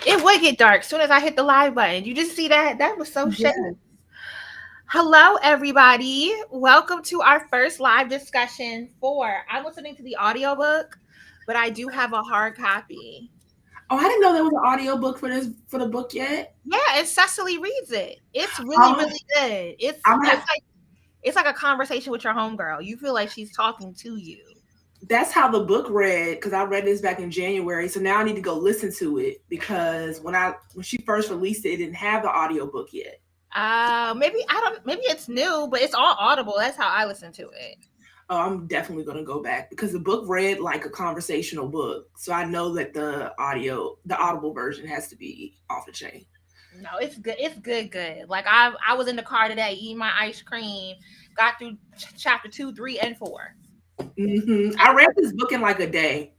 It would get dark as soon as I hit the live button. You just see that? That was so shady. Yes. Hello, everybody. Welcome to our first live discussion for. I'm listening to the audiobook, but I do have a hard copy. Oh, I didn't know there was an audio book for the book yet. Yeah, and Cecily reads it. It's really, Um, really good. It's I'm it's gonna like it's like a conversation with your homegirl. You feel like she's talking to you. That's how the book read because I read this back in January. So now I need to go listen to it because when she first released it, it didn't have the audio book yet. Maybe I don't. Maybe it's new, but it's all audible. That's how I listen to it. Oh, I'm definitely gonna go back because the book read like a conversational book. So I know that the audible version has to be off the chain. No, it's good. It's good. Good. Like I was in the car today eating my ice cream. Got through chapter 2, 3, and 4. I read this book in like a day.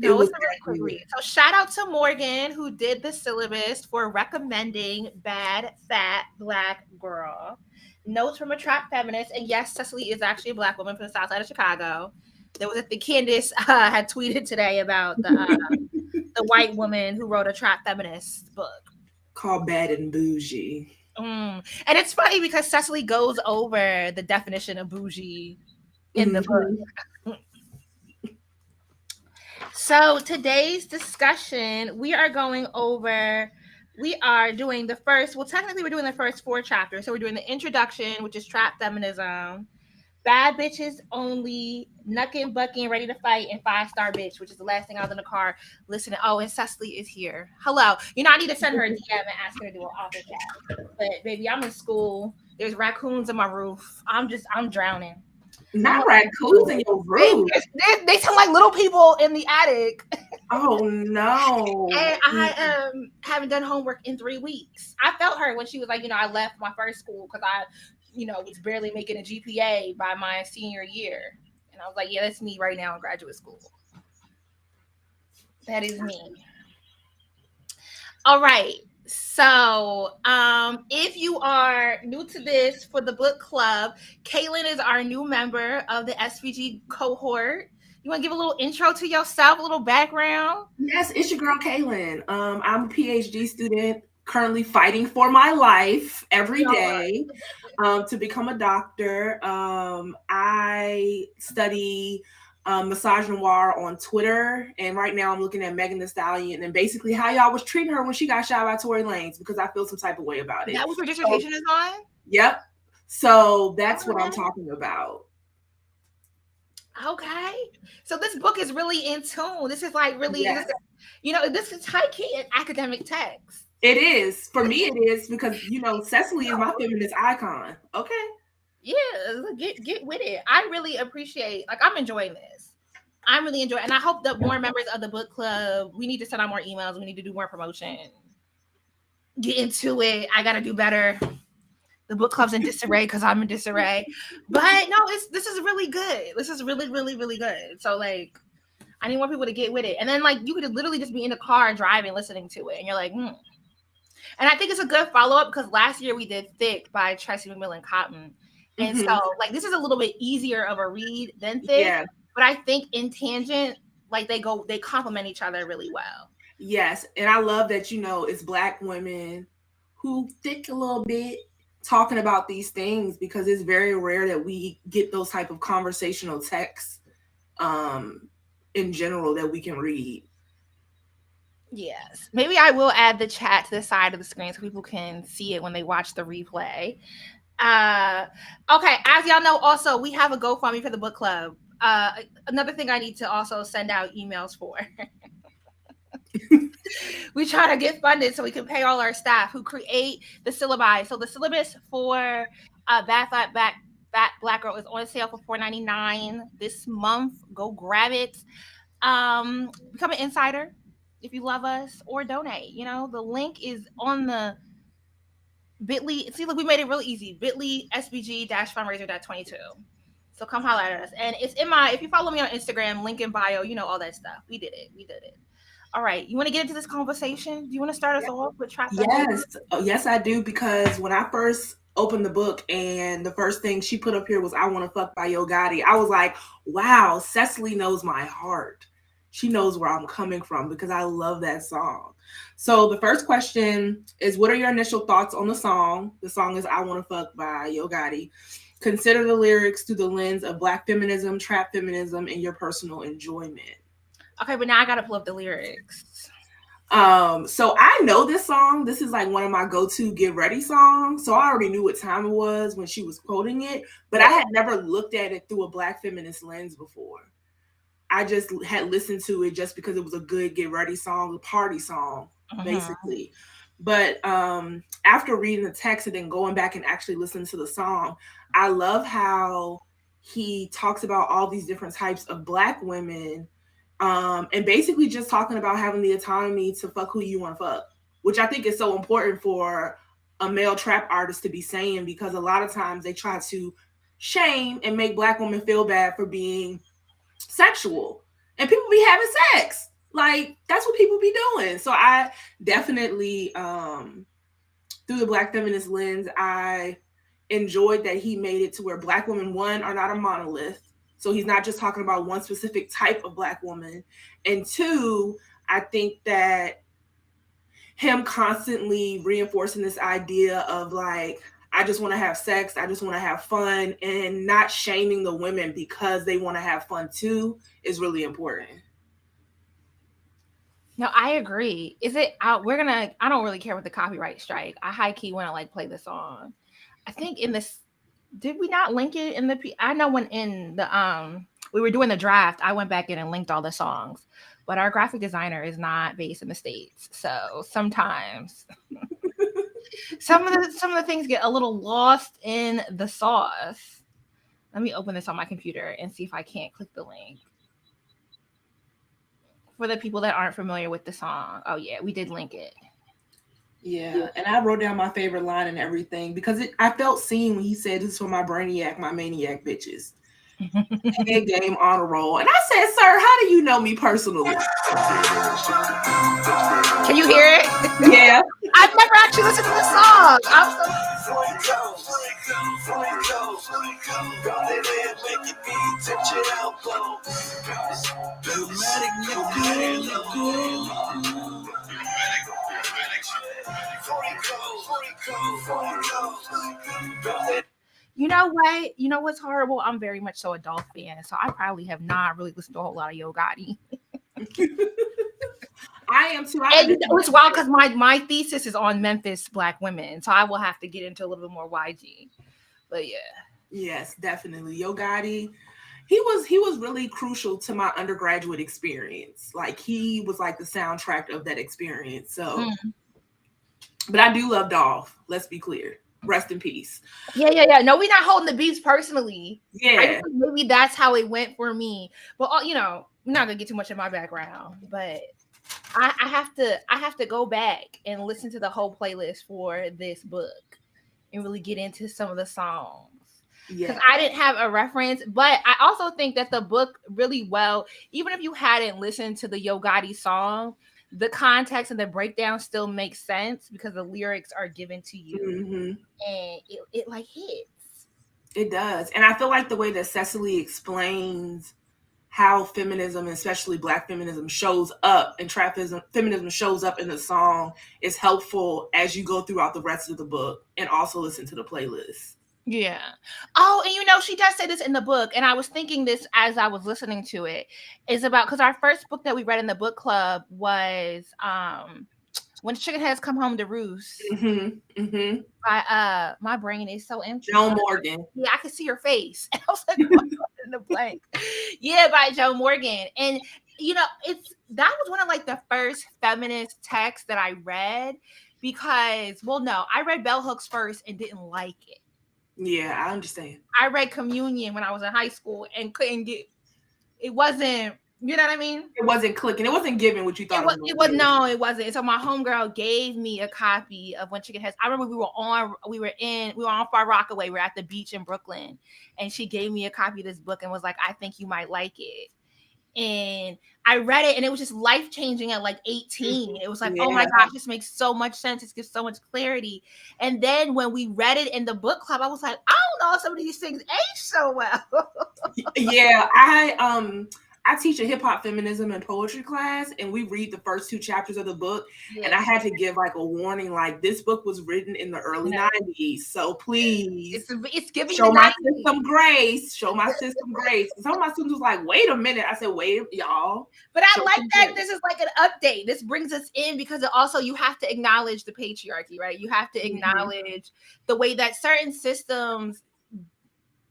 It No, was it's a really that quick good. read. So shout out to Morgan who did the syllabus for recommending Bad Fat Black Girl. Notes from a Trap Feminist. And yes, Cecily is actually a black woman from the south side of Chicago. There was Candace had tweeted today about the white woman who wrote a trap feminist book. Called Bad and Bougie. And it's funny because Cecily goes over the definition of bougie in the hmm book. So today's discussion, we are doing the first, well, technically we're doing the first 4 chapters. So we're doing the introduction, which is trap feminism, bad bitches only, knucking, bucking, ready to fight, and 5-star bitch, which is the last thing I was in the car listening. Oh, and Cecily is here. Hello. I need to send her a DM and ask her to do an author chat. But baby, I'm in school. There's raccoons on my roof. I'm drowning. I'm Not like, raccoons in your they, room. they sound like little people in the attic. Oh no. And I haven't done homework in 3 weeks. I felt her when she was like, I left my first school because I, was barely making a GPA by my senior year. And I was like, yeah, that's me right now in graduate school. That is me. All right. So, if you are new to this for the book club, Caitlin is our new member of the SVG cohort. You want to give a little intro to yourself, a little background? Yes, it's your girl Kaylin. I'm a PhD student currently fighting for my life every day to become a doctor. I study misogynoir on Twitter, and right now I'm looking at Megan Thee Stallion and basically how y'all was treating her when she got shot by Tory Lanez because I feel some type of way about it. That was your dissertation is on? Yep. So that's what I'm talking about. Okay. So this book is really in tune. This is like really, Yes. this is high key an academic text. It is. For me, it is because, Cecily is my feminist icon. Okay. Yeah, get with it. I really appreciate, like, I'm enjoying this. I'm really enjoying, and I hope that more members of the book club, we need to send out more emails. We need to do more promotion. Get into it. I got to do better. The book club's in disarray because I'm in disarray. But no, this is really good. This is really, really, really good. So, like, I need more people to get with it. And then, like, you could literally just be in the car driving, listening to it. And you're like, And I think it's a good follow-up because last year we did Thick by Tracy McMillan Cotton. And so, like, this is a little bit easier of a read than Thick. Yeah. But I think in Tangent, like, they complement each other really well. Yes. And I love that, it's Black women who thick a little bit talking about these things because it's very rare that we get those type of conversational texts in general that we can read. Yes. Maybe I will add the chat to the side of the screen so people can see it when they watch the replay. Okay, as y'all know, also we have a GoFundMe for the book club. Another thing I need to also send out emails for. We try to get funded so we can pay all our staff who create the syllabi. So the syllabus for Bad Fat Black Girl is on sale for $4.99 this month. Go grab it. Become an insider if you love us, or donate. The link is on the bit.ly. See, look, we made it real easy. bit.ly SBG-fundraiser.22. So come holler at us. And it's if you follow me on Instagram, link in bio, all that stuff. We did it. All right. You want to get into this conversation? Do you want to start us off with trap? Yes. Yes, I do. Because when I first opened the book and the first thing she put up here was I Want to Fuck by Yo Gotti, I was like, wow, Cecily knows my heart. she knows where I'm coming from because I love that song. So the first question is, what are your initial thoughts on the song? The song is I Wanna Fuck by Yo Gotti. Consider the lyrics through the lens of Black feminism, trap feminism, and your personal enjoyment. Okay, but now I gotta pull up the lyrics. So I know this song. This is like one of my go-to get ready songs. So I already knew what time it was when she was quoting it, but I had never looked at it through a Black feminist lens before. I just had listened to it just because it was a good get ready song, a party song, basically. But after reading the text and then going back and actually listening to the song, I love how he talks about all these different types of Black women, and basically just talking about having the autonomy to fuck who you want to fuck, which I think is so important for a male trap artist to be saying, because a lot of times they try to shame and make Black women feel bad for being sexual, and people be having sex. Like, that's what people be doing. So I definitely, through the Black feminist lens, I enjoyed that he made it to where Black women, one, are not a monolith. So he's not just talking about one specific type of Black woman. And two, I think that him constantly reinforcing this idea of like, I just want to have sex, I just want to have fun, and not shaming the women because they want to have fun too is really important. No, I agree. Is it out? I don't really care with the copyright strike. I high key want to like play the song. I think in this, did we not link it in the, I know when in the, we were doing the draft, I went back in and linked all the songs, but our graphic designer is not based in the States. So sometimes some of the things get a little lost in the sauce. Let me open this on my computer and see if I can't click the link. For the people that aren't familiar with the song. Oh yeah, we did link it. Yeah, and I wrote down my favorite line and everything because I felt seen when he said, "This is for my brainiac, my maniac bitches." Head game on a roll. And I said, "Sir, how do you know me personally?" Can you hear it? Yeah. I've never actually listened to the song. You know what? You know what's horrible? I'm very much so a Dolph fan, so I probably have not really listened to a whole lot of Yo Gotti. I am too. And it's wild because my thesis is on Memphis Black women, so I will have to get into a little bit more YG. But yeah. Yes, definitely. Yo Gotti, he was really crucial to my undergraduate experience. Like, he was like the soundtrack of that experience. So, but I do love Dolph. Let's be clear. Rest in peace. Yeah. No, we're not holding the beefs personally. Yeah. Maybe that's how it went for me. But you know, I'm not gonna get too much of my background, but I have to go back and listen to the whole playlist for this book and really get into some of the songs. Because I didn't have a reference, but I also think that the book really well, even if you hadn't listened to the Yo Gotti song, the context and the breakdown still makes sense because the lyrics are given to you, and it like hits. It does. And I feel like the way that Cecily explains how feminism, especially Black feminism, shows up and trap feminism shows up in the song is helpful as you go throughout the rest of the book and also listen to the playlist. Yeah. Oh, and you know, she does say this in the book, and I was thinking this as I was listening to it, is about, because our first book that we read in the book club was When Chicken Heads Come Home to Roost. By my brain is so empty. Joan Morgan. Yeah, I could see her face. I was like, in the blank. Yeah, by Joan Morgan. And you know, that was one of like the first feminist texts that I read, because, well, no, I read Bell Hooks first and didn't like it. Yeah, I understand. I read Communion when I was in high school and couldn't get it. Wasn't, you know what I mean? It wasn't clicking. It wasn't giving what you thought it was. No, it wasn't. So my homegirl gave me a copy of When Chicken Heads. I remember we were on Far Rockaway. We were at the beach in Brooklyn, and she gave me a copy of this book and was like, "I think you might like it." And I read it, and it was just life-changing at like 18. It was like, oh my gosh, this makes so much sense. It gives so much clarity. And then when we read it in the book club, I was like, I don't know, some of these things age so well. Yeah, I teach a hip hop feminism and poetry class, and we read the first 2 chapters of the book. Yeah. And I had to give like a warning, like this book was written in the early 90s. So please it's giving show my sis some grace. Show my sis some grace. And some of my students was like, wait a minute. I said, wait, y'all. But I like that this is like an update. This brings us in because it also you have to acknowledge the patriarchy, right? You have to acknowledge the way that certain systems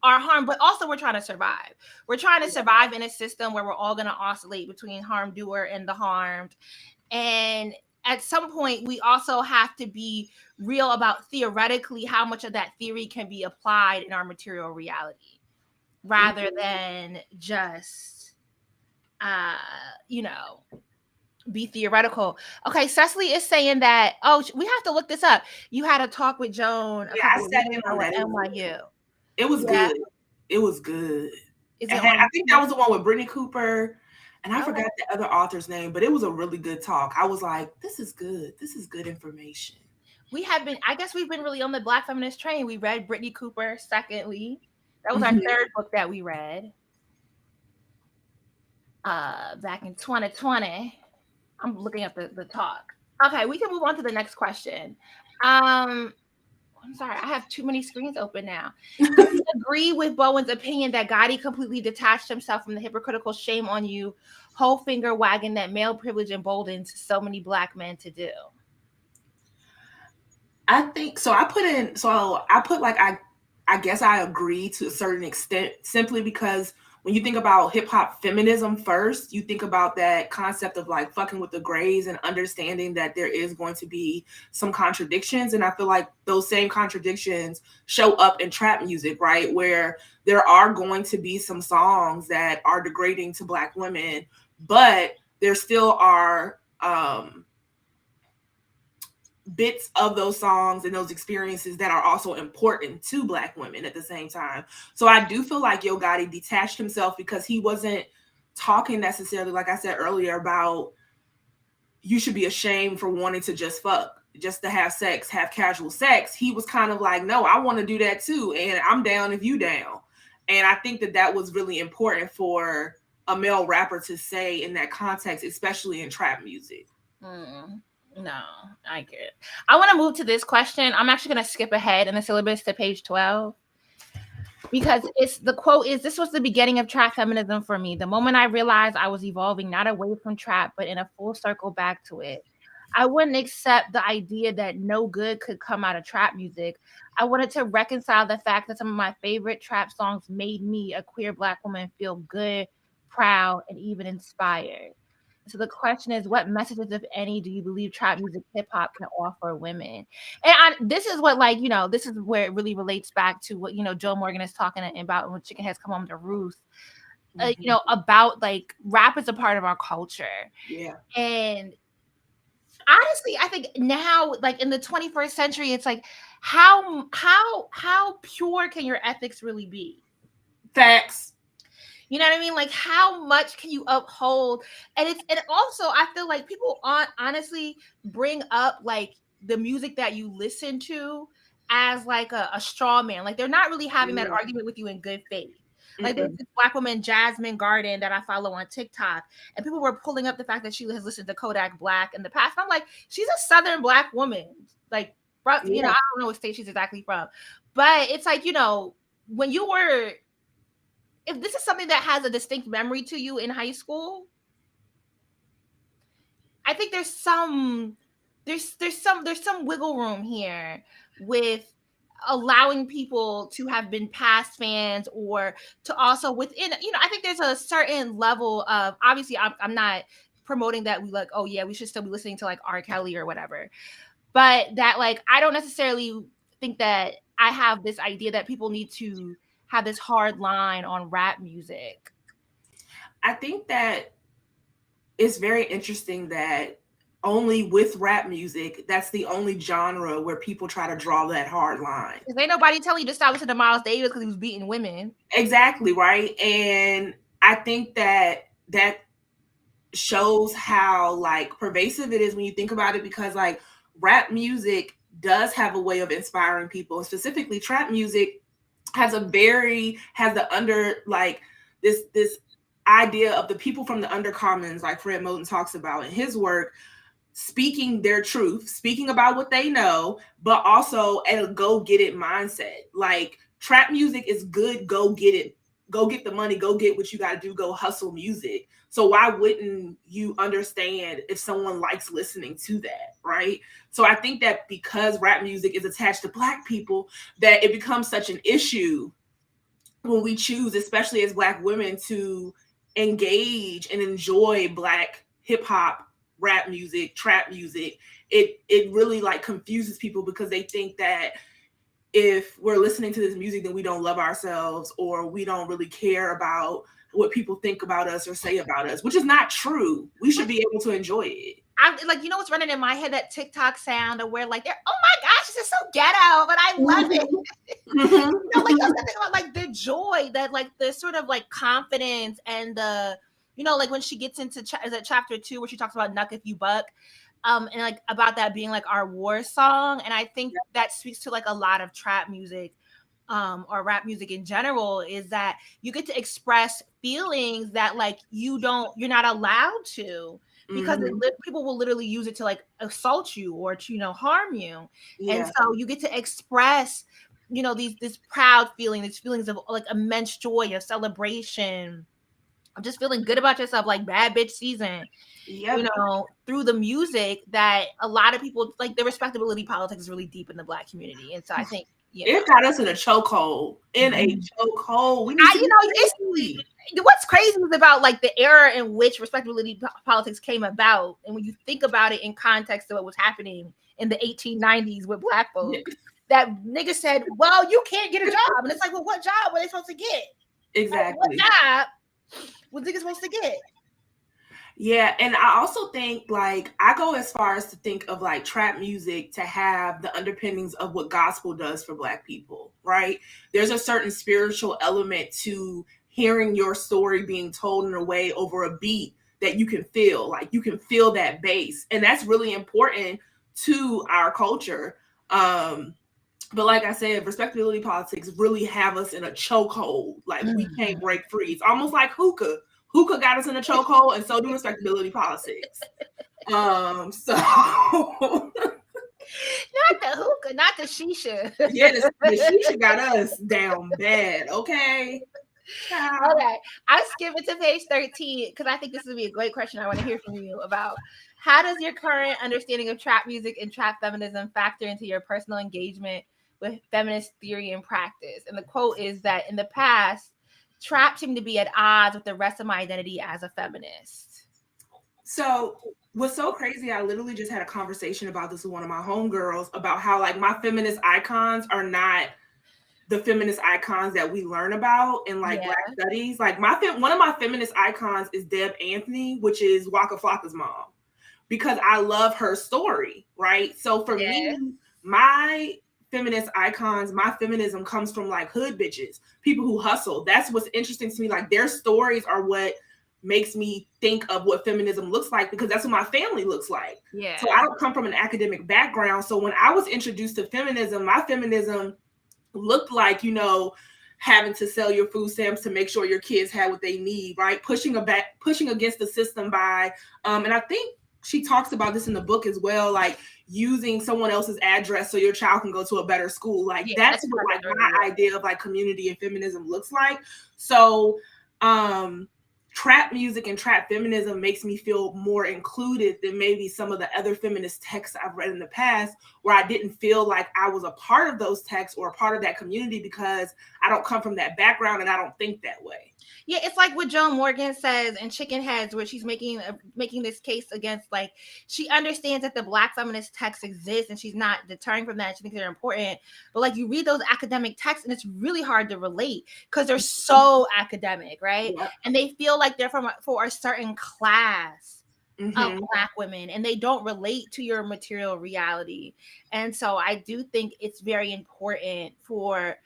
are harmed, but also we're trying to survive. We're trying to survive in a system where we're all going to oscillate between harm doer and the harmed. And at some point, we also have to be real about theoretically how much of that theory can be applied in our material reality rather than just, be theoretical. Okay, Cecily is saying that, we have to look this up. You had a talk with Joan a couple of weeks ago at NYU. It was good. It was good. I think that was the one with Brittany Cooper. And I forgot the other author's name, but it was a really good talk. I was like, this is good. This is good information. We've been really on the Black feminist train. We read Brittany Cooper, secondly. That was our third book that we read. Back in 2020. I'm looking at the talk. Okay, we can move on to the next question. I'm sorry, I have too many screens open now. Do you agree with Bowen's opinion that Gotti completely detached himself from the hypocritical shame on you, whole finger wagging that male privilege emboldens so many Black men to do? I think so. I guess I agree to a certain extent, simply because when you think about hip hop feminism first, you think about that concept of like fucking with the grays and understanding that there is going to be some contradictions. And I feel like those same contradictions show up in trap music, right? Where there are going to be some songs that are degrading to Black women, but there still are bits of those songs and those experiences that are also important to Black women at the same time. So I do feel like Yo Gotti detached himself because he wasn't talking necessarily, like I said earlier, about you should be ashamed for wanting to just fuck, just to have sex, have casual sex. He was kind of like, no, I want to do that too. And I'm down if you down. And I think that was really important for a male rapper to say in that context, especially in trap music. No, I get it. I want to move to this question. I'm actually going to skip ahead in the syllabus to page 12 because the quote is, "This was the beginning of trap feminism for me. The moment I realized I was evolving not away from trap, but in a full circle back to it. I wouldn't accept the idea that no good could come out of trap music. I wanted to reconcile the fact that some of my favorite trap songs made me, a queer Black woman, feel good, proud, and even inspired. So the question is, what messages, if any, do you believe trap music, hip hop can offer women?" And this is what, this is where it really relates back to what, Joe Morgan is talking about when Chicken Heads Come Home to Roost, about like rap is a part of our culture. Yeah. And honestly, I think now, like in the 21st century, it's like, how pure can your ethics really be? Facts. You know what I mean? Like, how much can you uphold? And also, I feel like people honestly bring up like the music that you listen to as like a straw man. Like, they're not really having that argument with you in good faith. Like, there's this Black woman, Jasmine Garden, that I follow on TikTok, and people were pulling up the fact that she has listened to Kodak Black in the past. And I'm like, she's a Southern Black woman. Like, I don't know what state she's exactly from, but it's like, when you were, if this is something that has a distinct memory to you in high school, I think there's some wiggle room here with allowing people to have been past fans, or to also within, I think there's a certain level of, obviously I'm not promoting that we like, oh yeah, we should still be listening to like R. Kelly or whatever, but that like, I don't necessarily think that I have this idea that people need to have this hard line on rap music. I think that it's very interesting that only with rap music, that's the only genre where people try to draw that hard line. Because ain't nobody telling you to stop listening to Miles Davis because he was beating women. Exactly, right? And I think that shows how like pervasive it is when you think about it, because like rap music does have a way of inspiring people, and specifically trap music has this idea of the people from the undercommons, like Fred Moten talks about in his work, speaking their truth, speaking about what they know, but also a go get it mindset. Like trap music is good, go get it, go get the money, go get what you got to do, go hustle music. So why wouldn't you understand if someone likes listening to that, right? So I think that because rap music is attached to Black people, that it becomes such an issue when we choose, especially as Black women, to engage and enjoy Black hip hop, rap music, trap music. It really like confuses people because they think that if we're listening to this music, then we don't love ourselves, or we don't really care about what people think about us or say about us, which is not true. We should be able to enjoy it. I'm like, you know what's running in my head? That TikTok sound of where like they're, oh my gosh, this is so ghetto, but I love it. Mm-hmm. You know, like that's the thing about like the joy, that like the sort of like confidence and the, you know, like when she gets into is that chapter 2 where she talks about Nuck If You Buck, and like about that being like our war song, and I think that speaks to like a lot of trap music, or rap music in general, is that you get to express feelings that like you're not allowed to, because people will literally use it to like assault you or to, you know, harm you. Yeah. And so you get to express, you know, this proud feeling, these feelings of like immense joy, of celebration, of just feeling good about yourself, like Bad Bitch Season. Yep. You know, through the music, that a lot of people like, the respectability politics is really deep in the Black community. And so I think it got us in a chokehold. In a chokehold. What's crazy is about like the era in which respectability politics came about, and when you think about it in context of what was happening in the 1890s with Black folks, that nigga said, well, you can't get a job. And it's like, well, what job were they supposed to get? Exactly. What job was niggas supposed to get? Yeah, and I also think, like, I go as far as to think of like trap music to have the underpinnings of what gospel does for Black people, right? There's a certain spiritual element to hearing your story being told in a way over a beat that you can feel, like you can feel that bass, and that's really important to our culture. But like I said, respectability politics really have us in a chokehold. Like we can't break free. It's almost like hookah. Hookah got us in a chokehold, and so do respectability politics. So not the hookah, not the shisha. Yeah, the shisha got us down bad. Okay. Okay, I skip it to page 13 because I think this would be a great question. I want to hear from you about how does your current understanding of trap music and trap feminism factor into your personal engagement with feminist theory and practice? And the quote is that in the past, trap seemed to be at odds with the rest of my identity as a feminist. So what's so crazy, I literally just had a conversation about this with one of my homegirls about how like my feminist icons are not the feminist icons that we learn about in like Black studies. Like one of my feminist icons is Deb Anthony, which is Waka Flocka's mom, because I love her story, right? So for me, my feminist icons, my feminism comes from like hood bitches, people who hustle. That's what's interesting to me. Like their stories are what makes me think of what feminism looks like, because that's what my family looks like. Yeah. So I don't come from an academic background. So when I was introduced to feminism, my feminism looked like, you know, having to sell your food stamps to make sure your kids had what they need, right? Pushing against the system by, and I think she talks about this in the book as well, like using someone else's address so your child can go to a better school. Like that's what like my idea of like community and feminism looks like. So trap music and trap feminism makes me feel more included than maybe some of the other feminist texts I've read in the past, where I didn't feel like I was a part of those texts or a part of that community because I don't come from that background and I don't think that way. Yeah, it's like what Joan Morgan says in Chicken Heads, where she's making this case against, like, she understands that the Black feminist texts exist and she's not deterring from that. She thinks they're important. But like you read those academic texts and it's really hard to relate because they're so academic, right? Yeah. And they feel like they're for a certain class of Black women, and they don't relate to your material reality. And so I do think it's very important for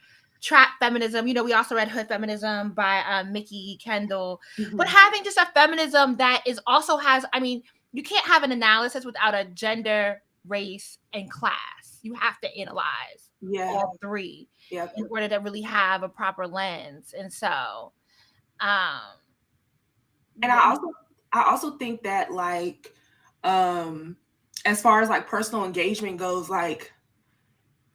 trap feminism. You know, we also read Hood Feminism by Mickey Kendall, but having just a feminism that is also has, I mean, you can't have an analysis without a gender, race, and class. You have to analyze all three in order to really have a proper lens. And so, And I also think that like as far as like personal engagement goes, like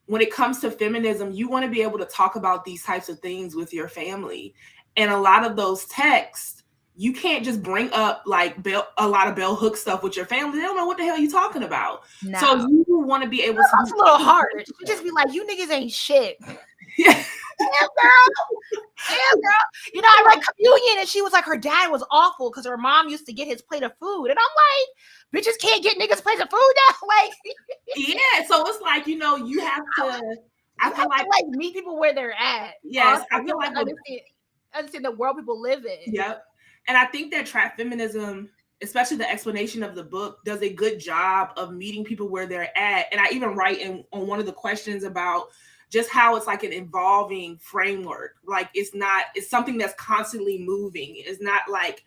when it comes to feminism, you want to be able to talk about these types of things with your family. And a lot of those texts, you can't just bring up like a lot of bell hook stuff with your family. They don't know what the hell you're talking about. No. So you want to be able to. That's a little hard. You just be like, you niggas ain't shit. Yeah. Damn, girl. You know, I read Communion and she was like, her dad was awful because her mom used to get his plate of food. And I'm like, bitches can't get niggas plates of food now. Like, yeah. So it's like, you know, you have to. I feel like meet people where they're at. Yes, I feel like understand the world people live in. Yep. And I think that trap feminism, especially the explanation of the book, does a good job of meeting people where they're at. And I even write on one of the questions about just how it's like an evolving framework. Like it's something that's constantly moving. It's not like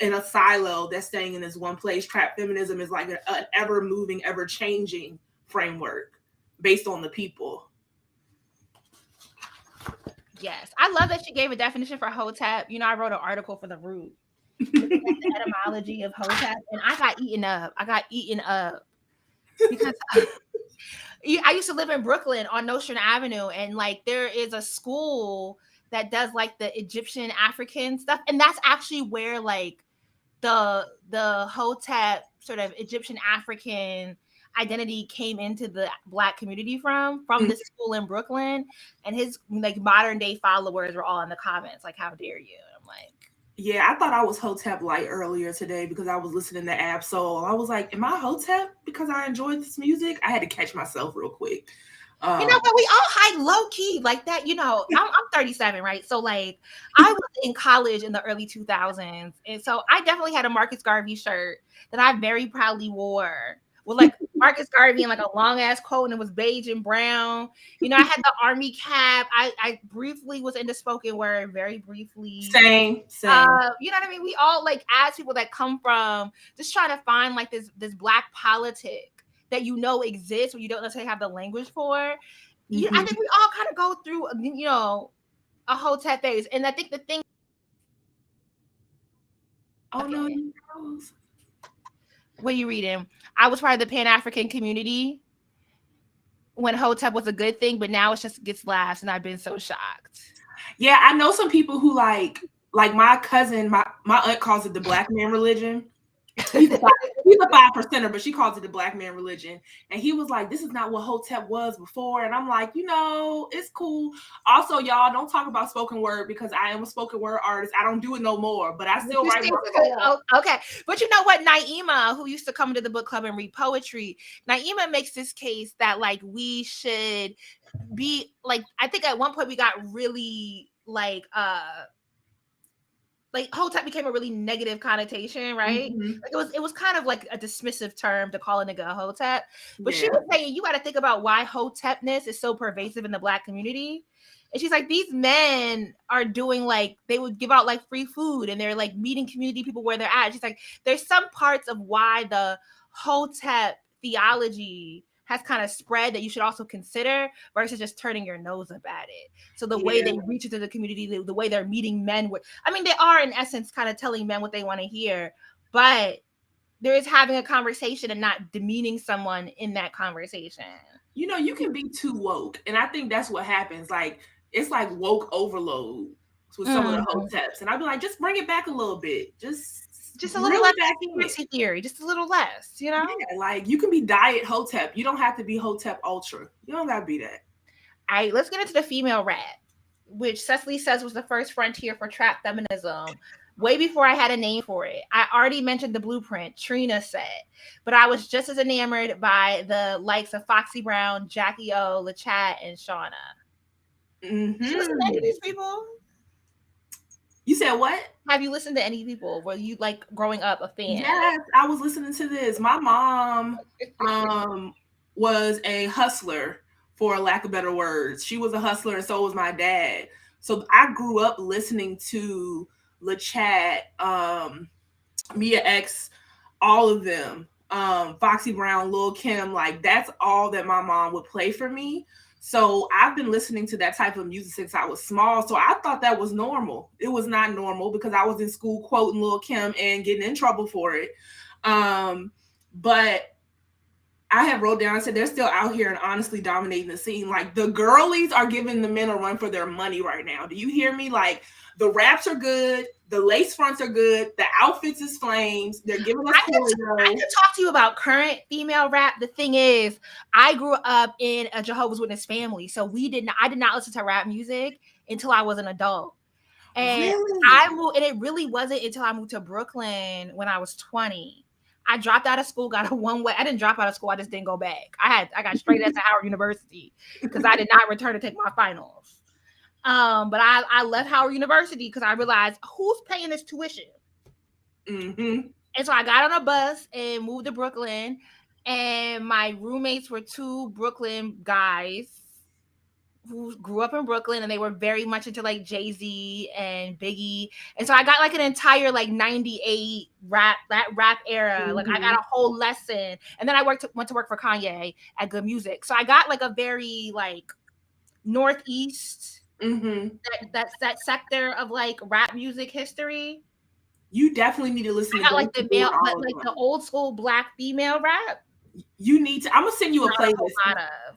in a silo that's staying in this one place. Trap feminism is like an ever moving, ever changing framework based on the people. Yes. I love that she gave a definition for Hotep. You know, I wrote an article for The Root. The etymology of Hotep, and I got eaten up because I used to live in Brooklyn on Nostrand Avenue, and like there is a school that does like the Egyptian African stuff, and that's actually where like the Hotep sort of Egyptian African identity came into the Black community from the school in Brooklyn, and his like modern day followers were all in the comments like, how dare you? And I'm like, yeah, I thought I was Hotep Light earlier today because I was listening to Ab-Soul. I was like, am I Hotep because I enjoyed this music? I had to catch myself real quick. You know, but we all hide low key like that. You know, I'm 37, right? So like I was in college in the early 2000s. And so I definitely had a Marcus Garvey shirt that I very proudly wore with like Marcus Garvey and like a long ass coat, and it was beige and brown. You know, I had the army cap. I briefly was into spoken word, very briefly. Same. You know what I mean? We all like as people that come from just trying to find like this Black politic that you know exists, but you don't necessarily have the language for. I think we all kind of go through, you know, a Hotep phase, and I think the thing. Oh no! What are you reading? I was part of the Pan-African community when Hotep was a good thing, but now it just gets laughs, and I've been so shocked. Yeah, I know some people who like my cousin, my aunt calls it the Black man religion. He's a 5%er, but she calls it the Black man religion. And he was like, this is not what Hotep was before. And I'm like, you know, it's cool. Also, y'all don't talk about spoken word because I am a spoken word artist. I don't do it no more, but I still write more. Okay. But you know what? Naima, who used to come to the book club and read poetry, Naima makes this case that like we should be like, I think at one point we got really like Hotep became a really negative connotation, right? Like it was kind of like a dismissive term to call a nigga a Hotep. But she was saying you got to think about why Hotepness is so pervasive in the Black community. And she's like, these men are doing like, they would give out like free food and they're like meeting community people where they're at. She's like, there's some parts of why the Hotep theology has kind of spread that you should also consider versus just turning your nose up at it. So the way they reach into the community, the way they're meeting men they are in essence kind of telling men what they want to hear, but there is having a conversation and not demeaning someone in that conversation. You know, you can be too woke. And I think that's what happens. Like, it's like woke overload with some of the Hoteps. And I'd be like, just bring it back a little bit. Just a little less conspiracy theory, just a little less, you know? Yeah, like you can be diet Hotep. You don't have to be Hotep Ultra. You don't gotta be that. All right, let's get into the female rat, which Cecily says was the first frontier for trap feminism. Way before I had a name for it. I already mentioned the blueprint, Trina said, but I was just as enamored by the likes of Foxy Brown, Jackie O, LaChat, and Shauna. Did you listen to any of these people? You said what? Have you listened to any people? Were you like growing up a fan? Yes, I was listening to this. My mom was a hustler, for lack of better words. She was a hustler, and so was my dad. So I grew up listening to LaChat, Mia X, all of them, Foxy Brown, Lil' Kim. Like that's all that my mom would play for me. So I've been listening to that type of music since I was small. So I thought that was normal. It was not normal because I was in school quoting Lil Kim and getting in trouble for it. But I have wrote down, I said they're still out here and honestly dominating the scene. Like the girlies are giving the men a run for their money right now. Do you hear me? Like the raps are good, the lace fronts are good, the outfits is flames. They're giving us I can talk to you about current female rap. The thing is, I grew up in a Jehovah's Witness family, so I did not listen to rap music until I was an adult. And really? I moved, and it really wasn't until I moved to Brooklyn when I was 20. I dropped out of school, got a one-way. I didn't drop out of school. I just didn't go back. I got straight into Howard University because I did not return to take my finals. But I left Howard University because I realized who's paying this tuition. Mm-hmm. And so I got on a bus and moved to Brooklyn. And my roommates were two Brooklyn guys who grew up in Brooklyn, and they were very much into like Jay-Z and Biggie. And so I got like an entire like 98 rap era. Mm-hmm. Like I got a whole lesson. And then I went to work for Kanye at Good Music. So I got like a very like Northeast, mm-hmm. that sector of like rap music history. You definitely need to listen to like the male, like the old school Black female rap. You need to. I'm gonna send you a playlist.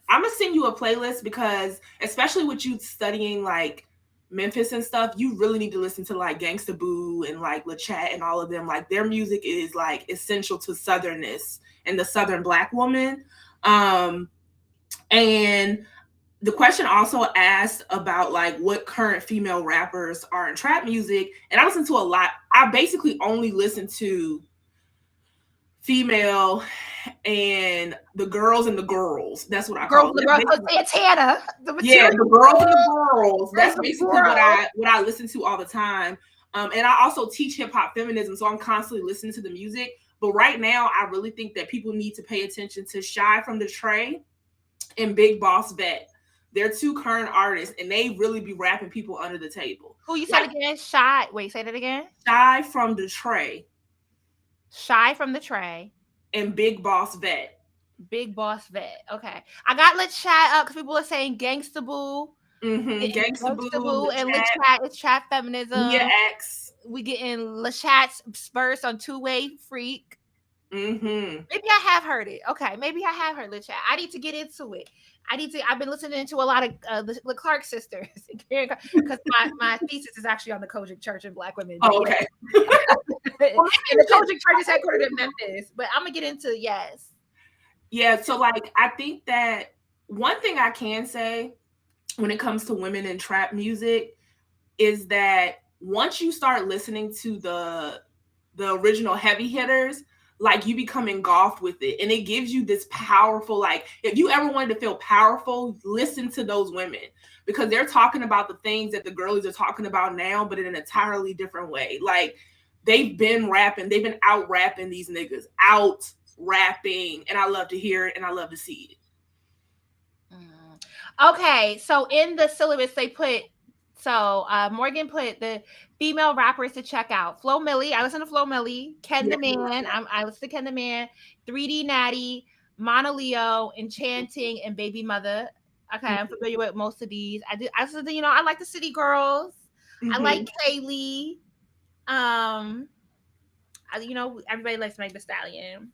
I'm gonna send you a playlist because, especially with you studying like Memphis and stuff, you really need to listen to like Gangsta Boo and like LaChat and all of them. Like their music is like essential to Southernness and the Southern Black woman. And the question also asked about like what current female rappers are in trap music, and I listen to a lot. I basically only listen to female and the girls and the girls. That's what I call it. Santana. The girls and the girls. That's basically what I listen to all the time. And I also teach hip hop feminism, so I'm constantly listening to the music. But right now, I really think that people need to pay attention to Shy from the Tray and Big Boss Vet. They're two current artists, and they really be rapping people under the table. Who you said again? Shy. Wait, say that again. Shy from the Tray. Shy from the Tray. And Big Boss Vet. Big Boss Vet. Okay. I got Let's Chat up because people are saying Gangsta Boo. Mm-hmm. Gangsta Boo. And Let's Chat. It's Chat Feminism. Yeah, X. We getting Let's Chat's Spurs on Two-Way Freak. Mm-hmm. Maybe I have heard it. Okay. Maybe I have heard Let's Chat. I need to get into it. I've been listening to a lot of the Clark sisters because my thesis is actually on the Kojic Church and Black women. Oh, okay. And the Kojic Church is headquartered in Memphis, but I'm gonna get into yes. Yeah, so like I think that one thing I can say when it comes to women in trap music is that once you start listening to the original heavy hitters, like you become engulfed with it, and it gives you this powerful, like if you ever wanted to feel powerful, listen to those women because they're talking about the things that the girlies are talking about now, but in an entirely different way. Like they've been rapping, they've been out rapping these niggas, out rapping, and I love to hear it and I love to see it. Okay, so in the syllabus they put, Morgan put the female rappers to check out. Flo Milli, I listen to Flo Milli, Ken the Man, I listen to Ken the Man, 3D Natty, Mana Leo, Enchanting, and Baby Mother. Okay, I'm familiar with most of these. I listen to, I like the City Girls. I like Kaylee. Everybody likes Meg Thee Stallion.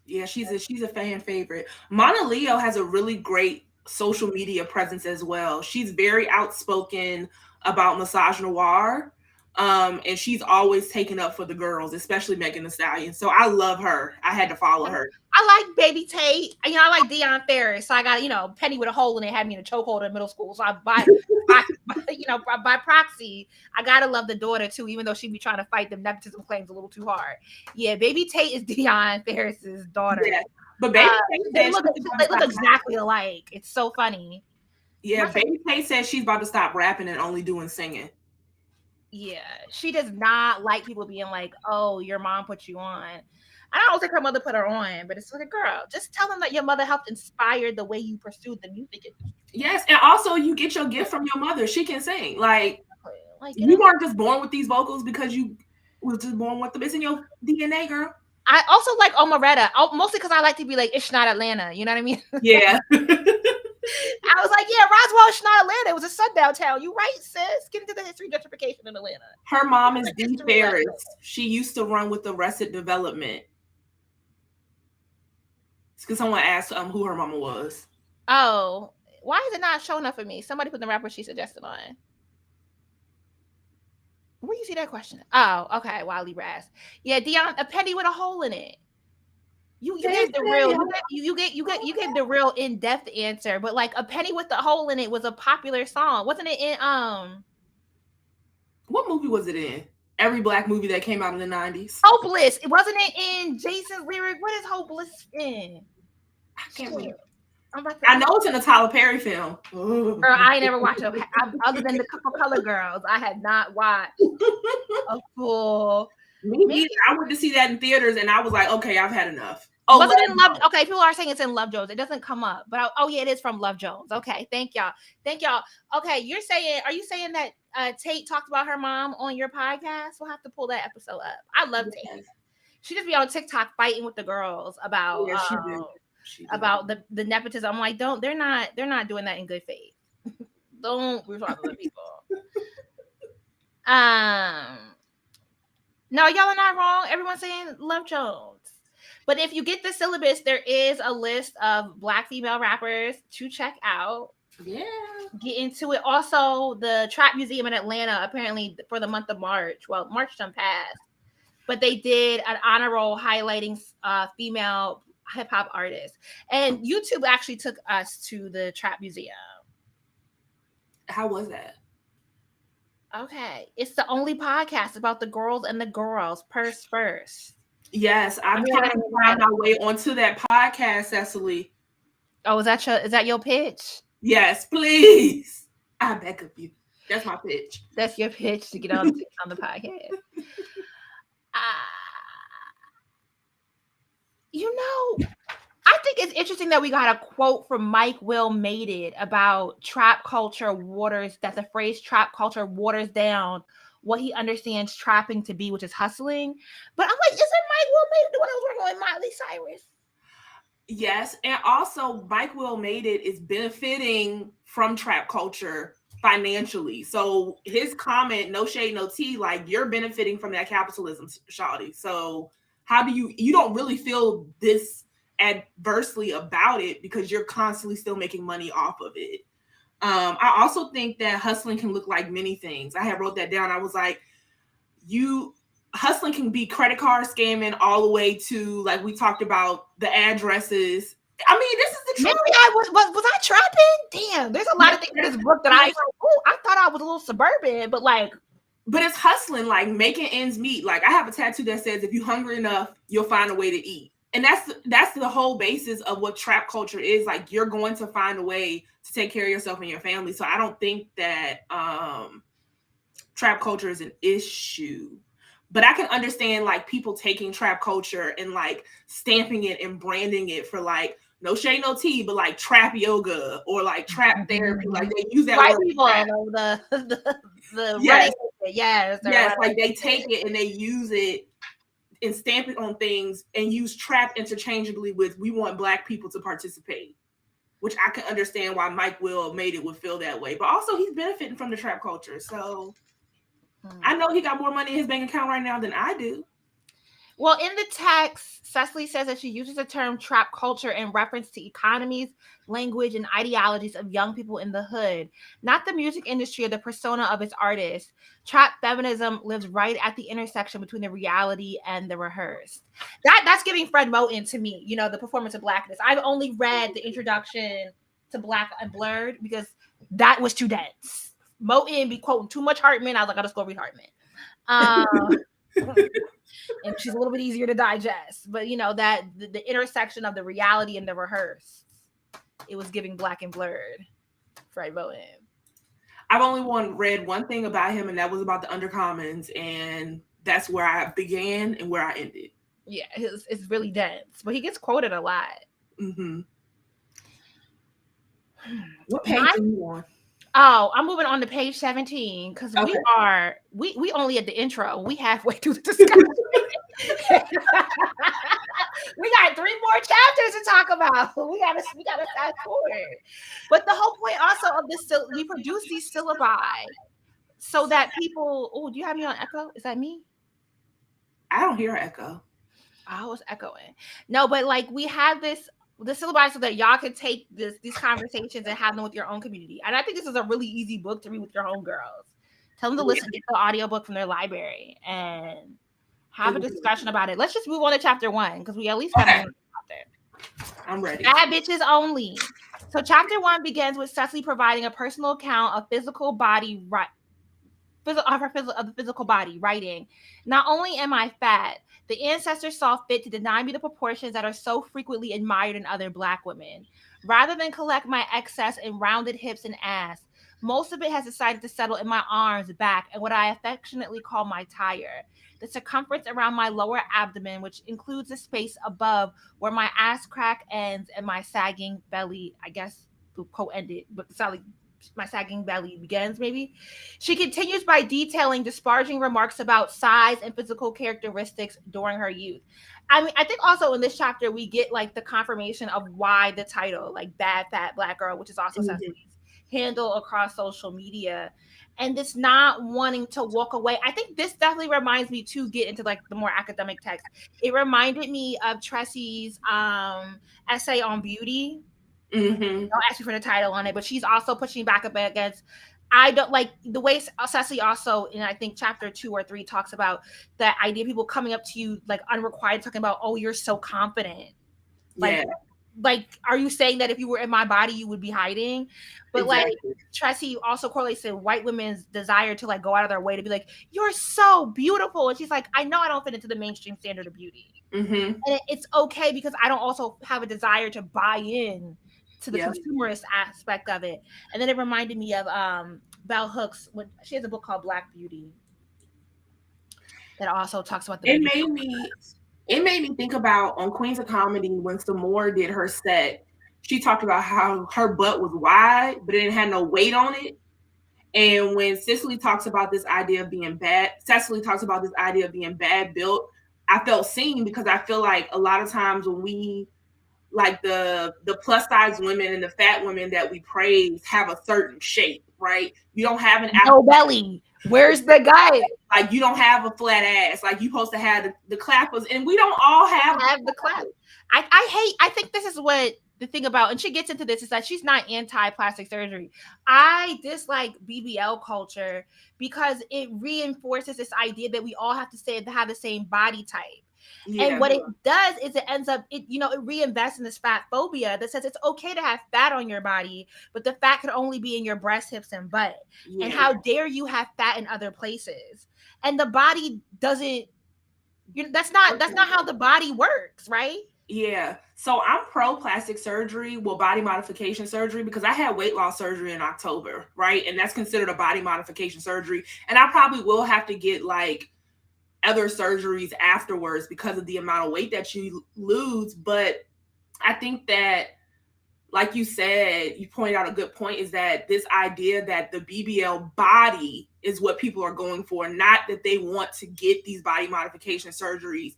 Yeah, she's a fan favorite. Mana Leo has a really great social media presence as well. She's very outspoken about misogynoir, and she's always taken up for the girls, especially Megan Thee Stallion. So I love her. I had to follow her. I like Baby Tate. I like Deion Ferris. So I got, Penny with a hole in it had me in a chokehold in middle school. So I by proxy, I gotta love the daughter too, even though she be trying to fight them nepotism claims a little too hard. Yeah, Baby Tate is Deion Ferris's daughter. Yeah. But Baby Tate they look exactly alike. It's so funny. Yeah, Baby Tate says she's about to stop rapping and only doing singing. Yeah, she does not like people being like, "Oh, your mom put you on." I don't think her mother put her on, but it's like, girl, just tell them that your mother helped inspire the way you pursued the music industry. Yes, and also you get your gift from your mother. She can sing. Like you weren't just born with these vocals because you was just born with them. It's in your DNA, girl. I also like Omeretta, mostly because I like to be like, it's not Atlanta. You know what I mean? Yeah. I was like, yeah, Roswell is not Atlanta. It was a sundown town. You right, sis? Get into the history of gentrification in Atlanta. Her mom is Dee Ferris. She used to run with Arrested Development. It's because someone asked who her mama was. Oh, why is it not showing up for me? Somebody put the rapper she suggested on. Where do you see that question? Oh, okay. Wiley Raz. Yeah, Dion, a penny with a hole in it. You gave the real you gave the real in-depth answer, but like a penny with the hole in it was a popular song, wasn't it? In what movie was it in? Every black movie that came out in the 90s. Hopeless. It wasn't it in Jason's lyric. What is Hopeless in? I can't remember. I know it's in a Tyler Perry film. Girl, I ain't never watched it. Other than the Couple Color Girls, I had not watched a full. Maybe I went to see that in theaters, and I was like, okay, I've had enough. Oh, was it in Love? Okay, people are saying it's in Love Jones. It doesn't come up, but yeah, it is from Love Jones. Okay, thank y'all. Okay, are you saying that Tate talked about her mom on your podcast? We'll have to pull that episode up. I love Tate. She just be on TikTok fighting with the girls about about the nepotism. I'm like, they're not doing that in good faith. Don't respond to the people. No, y'all are not wrong. Everyone's saying Love Jones. But if you get the syllabus, there is a list of Black female rappers to check out. Yeah. Get into it. Also, the Trap Museum in Atlanta, apparently for the month of March. Well, March done passed. But they did an honor roll highlighting female hip-hop artists. And YouTube actually took us to the Trap Museum. How was that? Okay. It's the only podcast about the girls and the girls. Purse first. Yes, I'm trying to find my way onto that podcast, Cecily. Oh, is that your pitch? Yes, please. I beg of you. That's my pitch. That's your pitch to get on the podcast. I think it's interesting that we got a quote from Mike Will Made It about trap culture that the phrase trap culture waters down what he understands trapping to be, which is hustling. But I'm like, isn't Mike Will Made It the one who was working with Miley Cyrus? Yes, and also Mike Will Made It is benefiting from trap culture financially. So his comment, no shade, no tea, like you're benefiting from that capitalism, shawty. So how do you don't really feel this adversely about it because you're constantly still making money off of it. I also think that hustling can look like many things. I had wrote that down. I was like, hustling can be credit card scamming all the way to, like we talked about, the addresses. I mean, this is the truth. Maybe was I trapping? Damn, there's a lot of things in this book that I thought I was a little suburban, but it's hustling, like making ends meet. Like I have a tattoo that says, if you're hungry enough, you'll find a way to eat. And that's the whole basis of what trap culture is. Like you're going to find a way to take care of yourself and your family. So I don't think that trap culture is an issue. But I can understand like people taking trap culture and like stamping it and branding it for like no shade, no tea, but like trap yoga or like trap therapy. Like they use that word. Yes, like they take it and they use it and stamp it on things and use trap interchangeably with we want Black people to participate, which I can understand why Mike Will Made It would feel that way. But also he's benefiting from the trap culture. So I know he got more money in his bank account right now than I do. Well, in the text, Cecily says that she uses the term trap culture in reference to economies, language, and ideologies of young people in the hood, not the music industry or the persona of its artists. Trap feminism lives right at the intersection between the reality and the rehearsed. That's giving Fred Moten to me, the performance of Blackness. I've only read the introduction to Black and Blurred because that was too dense. Moten be quoting too much Hartman. I was like, I'll just go read Hartman. And she's a little bit easier to digest. But that the intersection of the reality and the rehearsed, it was giving Black and Blurred. Fred Moten. I've only read one thing about him, and that was about the Undercommons, and that's where I began and where I ended. Yeah, it's really dense, but he gets quoted a lot. Mm-hmm. What page are you on? Oh, I'm moving on to page 17 because we only at the intro. We halfway through the discussion. We got 3 more chapters to talk about. We gotta fast forward. But the whole point also of this, we produce these syllabi so that people. Oh, do you have me on echo? Is that me? I don't hear echo. I was echoing. No, but like we have the syllabi so that y'all can take these conversations and have them with your own community. And I think this is a really easy book to read with your homegirls. Tell them to listen, get the audiobook from their library, and have a discussion about it. Let's just move on to chapter 1 because we at least got to I'm ready. Bad bitches only. So chapter 1 begins with Cecily providing a personal account of the physical body, writing. Not only am I fat, the ancestors saw fit to deny me the proportions that are so frequently admired in other Black women. Rather than collect my excess in rounded hips and ass, most of it has decided to settle in my arms, back, and what I affectionately call my tire. The circumference around my lower abdomen, which includes the space above where my ass crack ends and my sagging belly, I guess, quote ended, but my sagging belly begins, maybe. She continues by detailing disparaging remarks about size and physical characteristics during her youth. I mean, I think also in this chapter we get like the confirmation of why the title, like Bad Fat Black Girl, which is also Cecily's handle across social media, and this not wanting to walk away. I think this definitely reminds me to get into like the more academic text. It reminded me of Tressy's essay on beauty. Don't ask me for the title on it, but she's also pushing back up against. I don't like the way Cecily also in I think chapter 2 or 3 talks about the idea of people coming up to you like unrequited, talking about, oh, you're so confident. Like, are you saying that if you were in my body, you would be hiding? But exactly. Like Tressy also correlates to white women's desire to like go out of their way to be like, you're so beautiful. And she's like, I know I don't fit into the mainstream standard of beauty. And it's okay because I don't also have a desire to buy in to the consumerist aspect of it. And then it reminded me of Bell Hooks when she has a book called Black Beauty that also talks about the It made me think about on Queens of Comedy when Samora did her set. She talked about how her butt was wide, but it didn't have no weight on it. And when Cecily talks about this idea of being bad built, I felt seen because I feel like a lot of times when we like the plus size women and the fat women that we praise have a certain shape, right? You don't have an no belly. Where's the guy? Like you don't have a flat ass. Like you supposed to have the clappers, and we don't all have the clap. I think this is what the thing about, and she gets into this, is that she's not anti-plastic surgery. I dislike BBL culture because it reinforces this idea that we all have to have the same body type. And what it does is it ends up, it reinvests in this fat phobia that says it's okay to have fat on your body, but the fat can only be in your breast, hips, and butt. And how dare you have fat in other places? And the body doesn't, that's not how the body works, right? Yeah. So I'm pro plastic surgery, body modification surgery, because I had weight loss surgery in October, right? And that's considered a body modification surgery. And I probably will have to get like other surgeries afterwards because of the amount of weight that you lose. But I think that, like you said, you pointed out a good point, is that this idea that the BBL body is what people are going for, not that they want to get these body modification surgeries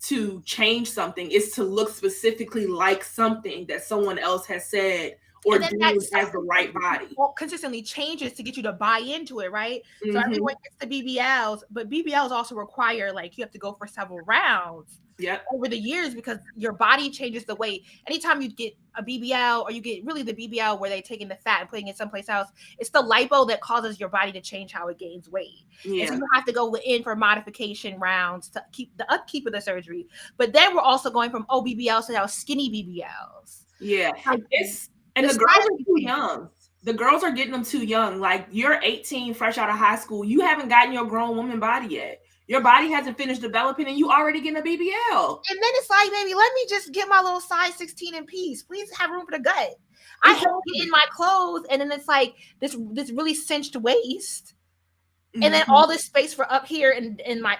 to change something, is to look specifically like something that someone else has said or do as the right body. Well, consistently changes to get you to buy into it, right? So everyone gets the BBLs, but BBLs also require, like, you have to go for several rounds over the years because your body changes the way. Anytime you get a BBL, or you get really the BBL where they're taking the fat and putting it someplace else, it's the lipo that causes your body to change how it gains weight. And so you have to go in for modification rounds to keep the upkeep of the surgery. But then we're also going from BBLs to now skinny BBLs. Yeah. And the girls are too young. The girls are getting them too young. Like, you're 18, fresh out of high school. You haven't gotten your grown woman body yet. Your body hasn't finished developing, and you already getting a BBL. And then it's like, baby, let me just get my little size 16 in peace. Please have room for the gut. I have to get in my clothes, and then it's like this really cinched waist. And then all this space for up here in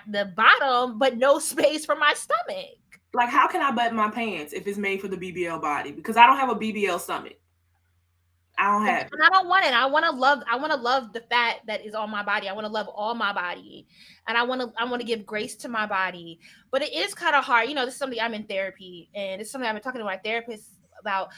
the bottom, but no space for my stomach. Like, how can I button my pants if it's made for the BBL body? Because I don't have a BBL stomach. I don't have it. And I don't want it. I want to love the fat that is on my body. I want to love all my body. And I want to give grace to my body. But it is kind of hard. You know, this is something I'm in therapy, and it's something I've been talking to my therapist about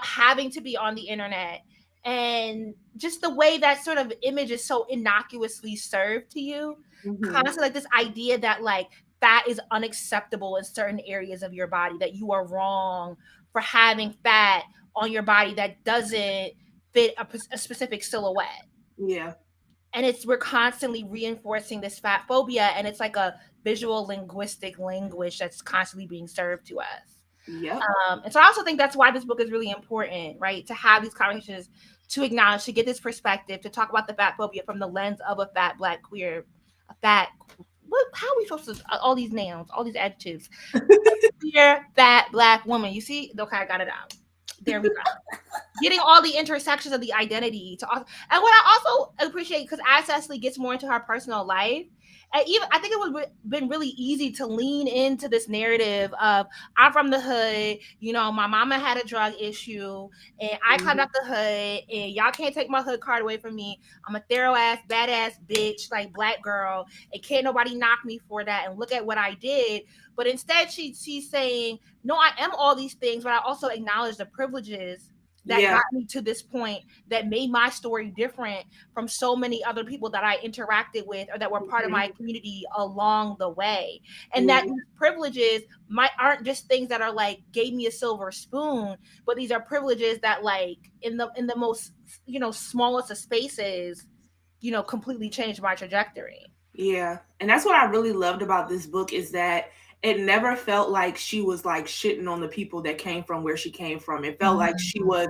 having to be on the internet, and just the way that sort of image is so innocuously served to you. Constantly like this idea that like fat is unacceptable in certain areas of your body, that you are wrong for having fat on your body that doesn't fit a specific silhouette. Yeah. And we're constantly reinforcing this fat phobia, and it's like a visual linguistic language that's constantly being served to us. Yep. And so I also think that's why this book is really important, right? To have these conversations, to acknowledge, to get this perspective, to talk about the fat phobia from the lens of a fat Black queer, a fat, how are we supposed to, all these nouns, all these adjectives, queer, fat Black woman. You see? Okay, I got it out. There we go. Getting all the intersections of the identity to, and what I also appreciate, because as Cecily gets more into her personal life, and even I think it would been really easy to lean into this narrative of I'm from the hood, you know, my mama had a drug issue, and I climbed out the hood, and y'all can't take my hood card away from me. I'm a thorough ass, badass bitch, like Black girl, and can't nobody knock me for that. And look at what I did. But instead, she's saying, no, I am all these things, but I also acknowledge the privileges that got me to this point, that made my story different from so many other people that I interacted with or that were part of my community along the way. And that these privileges aren't just things that are like gave me a silver spoon, but these are privileges that like in the most, you know, smallest of spaces, you know, completely changed my trajectory. Yeah. And that's what I really loved about this book, is that it never felt like she was like shitting on the people that came from where she came from. It felt like she was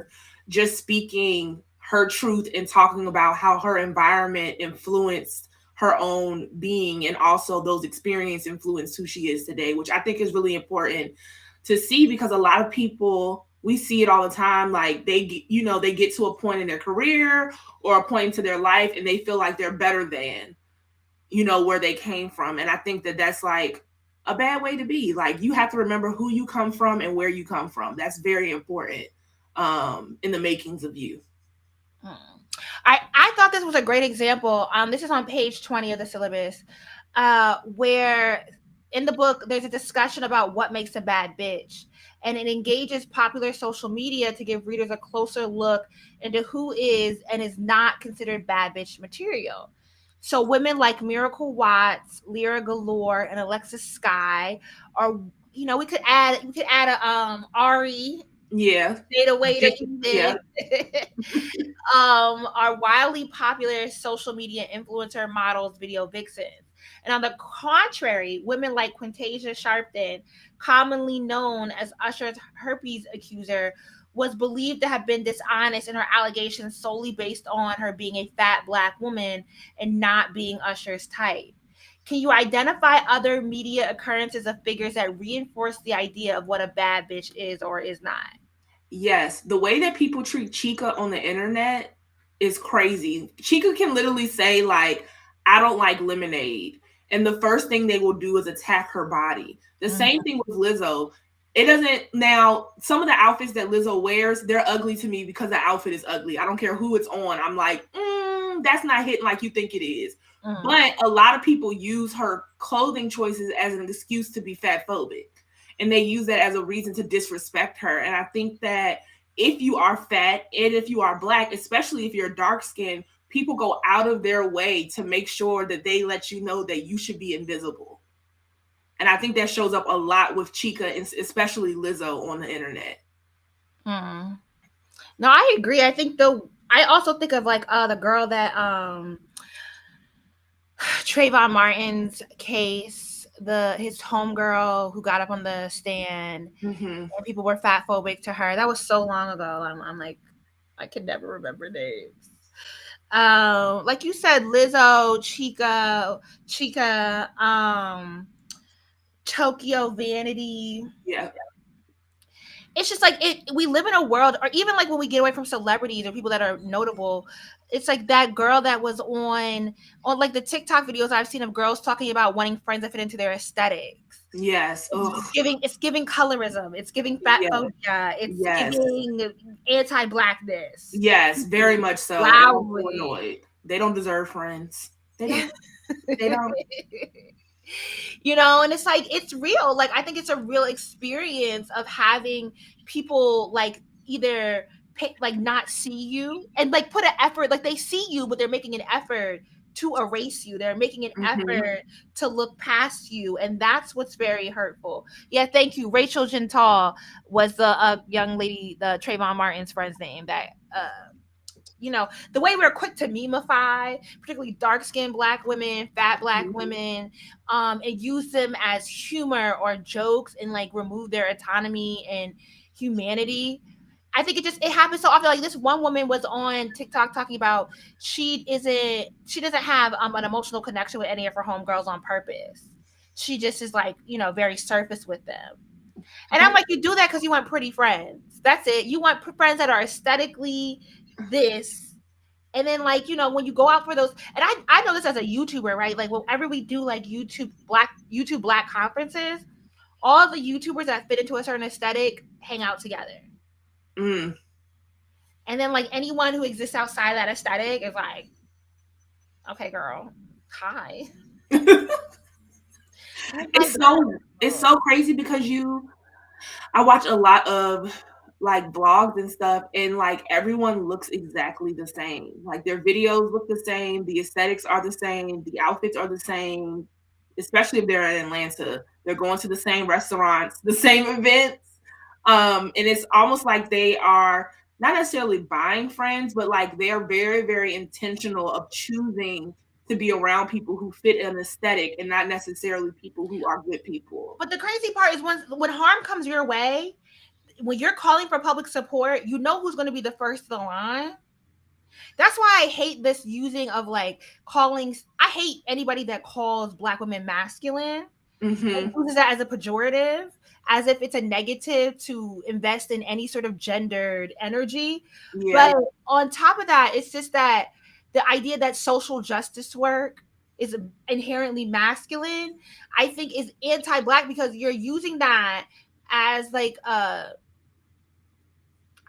just speaking her truth and talking about how her environment influenced her own being, and also those experiences influenced who she is today, which I think is really important to see, because a lot of people, we see it all the time, like they get to a point in their career or a point into their life and they feel like they're better than, you know, where they came from. And I think that that's like a bad way to be. Like, you have to remember who you come from and where you come from. That's very important in the makings of you. I thought this was a great example. This is on page 20 of the syllabus, where in the book there's a discussion about what makes a bad bitch, and it engages popular social media to give readers a closer look into who is and is not considered bad bitch material. So women like Miracle Watts, Lyra Galore, and Alexis Sky are, you know, we could add a Ari. Yeah. Data way that you did. Are wildly popular social media influencer models, video vixens. And on the contrary, women like Quintasia Sharpton, commonly known as Usher's herpes accuser, was believed to have been dishonest in her allegations solely based on her being a fat Black woman and not being Usher's type. Can you identify other media occurrences of figures that reinforce the idea of what a bad bitch is or is not? Yes. The way that people treat Chika on the internet is crazy. Chika can literally say, like, I don't like lemonade. And the first thing they will do is attack her body. The same thing with Lizzo. It doesn't, now, some of the outfits that Lizzo wears, they're ugly to me because the outfit is ugly. I don't care who it's on. I'm like, that's not hitting like you think it is. But a lot of people use her clothing choices as an excuse to be fat phobic. And they use that as a reason to disrespect her. And I think that if you are fat and if you are Black, especially if you're dark skinned, people go out of their way to make sure that they let you know that you should be invisible. And I think that shows up a lot with Chika, and especially Lizzo on the internet. No, I agree. I think I also think of like the girl that Trayvon Martin's case, his homegirl who got up on the stand and people were fat phobic to her. That was so long ago. I'm like, I can never remember names. Like you said, Lizzo, Chika, Tokyo Vanity. Yeah. it's just like we live in a world, or even like when we get away from celebrities or people that are notable, it's like that girl that was on like the TikTok videos I've seen of girls talking about wanting friends that fit into their aesthetics. Yes. It's giving colorism, it's giving fat Yes. phobia, it's Yes. giving anti-blackness. Yes, very much so. And I'm so annoyed. They don't deserve friends. They don't. They don't. You know, and it's like, it's real. Like, I think it's a real experience of having people like either pick, like not see you and like put an effort, like they see you, but they're making an effort to erase you. They're making an effort to look past you. And that's what's very hurtful. Yeah, thank you. Rachel Gental was the young lady, the Trayvon Martin's friend's name that you know, the way we're quick to memify, particularly dark-skinned Black women, fat Black women, and use them as humor or jokes and like remove their autonomy and humanity. I think it happens so often. Like this one woman was on TikTok talking about she doesn't have an emotional connection with any of her homegirls on purpose. She just is like, you know, very surface with them. And I'm like, you do that because you want pretty friends. That's it. You want friends that are aesthetically this. And then like, you know, when you go out for those, and I know this as a YouTuber, right? Like whenever we do like YouTube Black conferences, all the YouTubers that fit into a certain aesthetic hang out together. And then like anyone who exists outside of that aesthetic is like, okay, girl, hi. It's so crazy because I watch a lot of like vlogs and stuff, and like everyone looks exactly the same. Like their videos look the same, the aesthetics are the same, the outfits are the same, especially if they're in Atlanta. They're going to the same restaurants, the same events. And it's almost like they are not necessarily buying friends, but like they're very, very intentional of choosing to be around people who fit an aesthetic and not necessarily people who are good people. But the crazy part is when harm comes your way, when you're calling for public support, you know who's going to be the first in the line. That's why I hate this using of like calling. I hate anybody that calls Black women masculine and uses that as a pejorative, as if it's a negative to invest in any sort of gendered energy. Yeah. But on top of that, it's just that the idea that social justice work is inherently masculine, I think is anti-Black, because you're using that as like I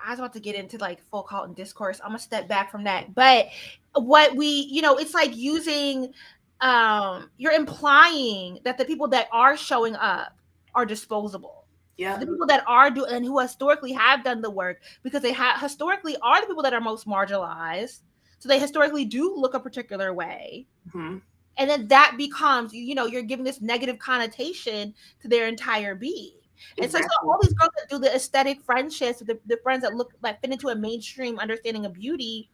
was about to get into like full Carlton discourse. I'm gonna step back from that. But what it's like using, you're implying that the people that are showing up are disposable. Yeah. The people that are doing and who historically have done the work, because they historically are the people that are most marginalized. So they historically do look a particular way. And then that becomes, you're giving this negative connotation to their entire being. And so all these girls that do the aesthetic friendships, the friends that look like fit into a mainstream understanding of beauty,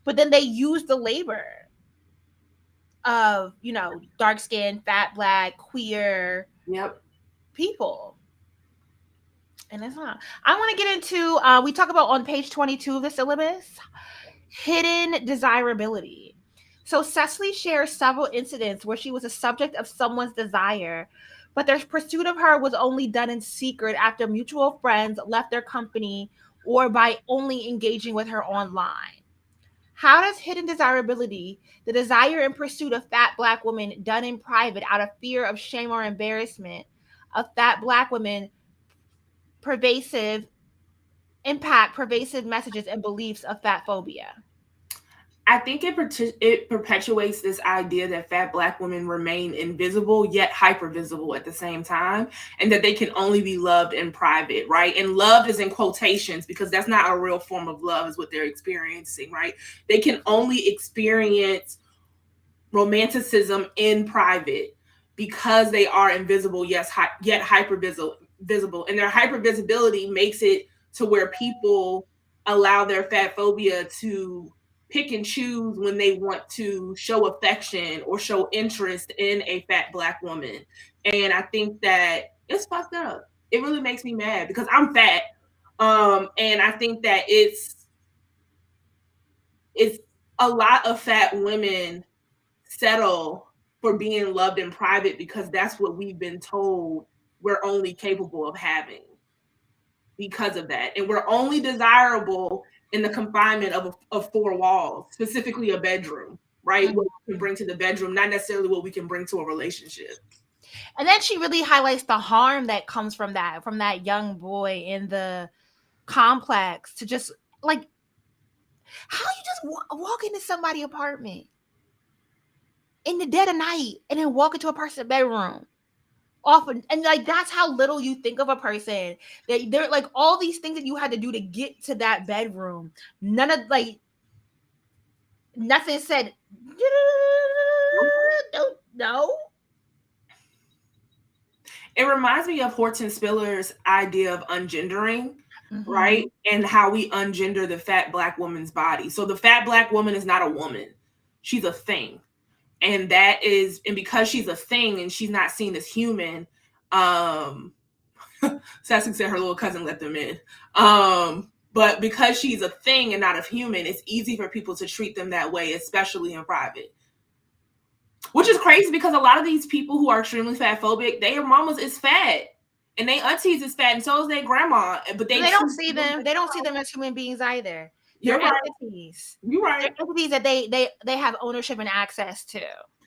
but then they use the labor of, dark skinned, fat, Black, queer people. And it's not. I want to get into, we talk about on page 22 of the syllabus, hidden desirability. So Cecily shares several incidents where she was a subject of someone's desire, but their pursuit of her was only done in secret after mutual friends left their company or by only engaging with her online. How does hidden desirability, the desire and pursuit of fat Black women done in private out of fear of shame or embarrassment of fat Black women, pervasive messages and beliefs of fat phobia? I think it perpetuates this idea that fat Black women remain invisible yet hypervisible at the same time, and that they can only be loved in private, right? And loved is in quotations because that's not a real form of love, is what they're experiencing, right? They can only experience romanticism in private because they are invisible, yet hypervisible. And their hypervisibility makes it to where people allow their fat phobia to pick and choose when they want to show affection or show interest in a fat Black woman. And I think that it's fucked up. It really makes me mad because I'm fat. And I think that it's a lot of fat women settle for being loved in private because that's what we've been told we're only capable of having. because of that. And we're only desirable in the confinement of four walls, specifically a bedroom, right? Mhm. What we can bring to the bedroom, not necessarily what we can bring to a relationship. And then she really highlights the harm that comes from that young boy in the complex, to just like, how you just walk into somebody's apartment in the dead of night and then walk into a person's bedroom often, and like that's how little you think of a person, that they're like all these things that you had to do to get to that bedroom. None of like nothing said don't know. It reminds me of Horton Spiller's idea of ungendering, Mm-hmm. right? And how we ungender the fat Black woman's body. So the fat Black woman is not a woman. She's a thing. And because she's a thing and she's not seen as human, Sassy said her little cousin let them in. But because she's a thing and not a human, it's easy for people to treat them that way, especially in private. Which is crazy because a lot of these people who are extremely fat phobic, their mamas is fat. And they aunties is fat, and so is their grandma. But they don't see them. They don't see them as human beings either. You're They're right. entities. You're right. They're entities that they have ownership and access to.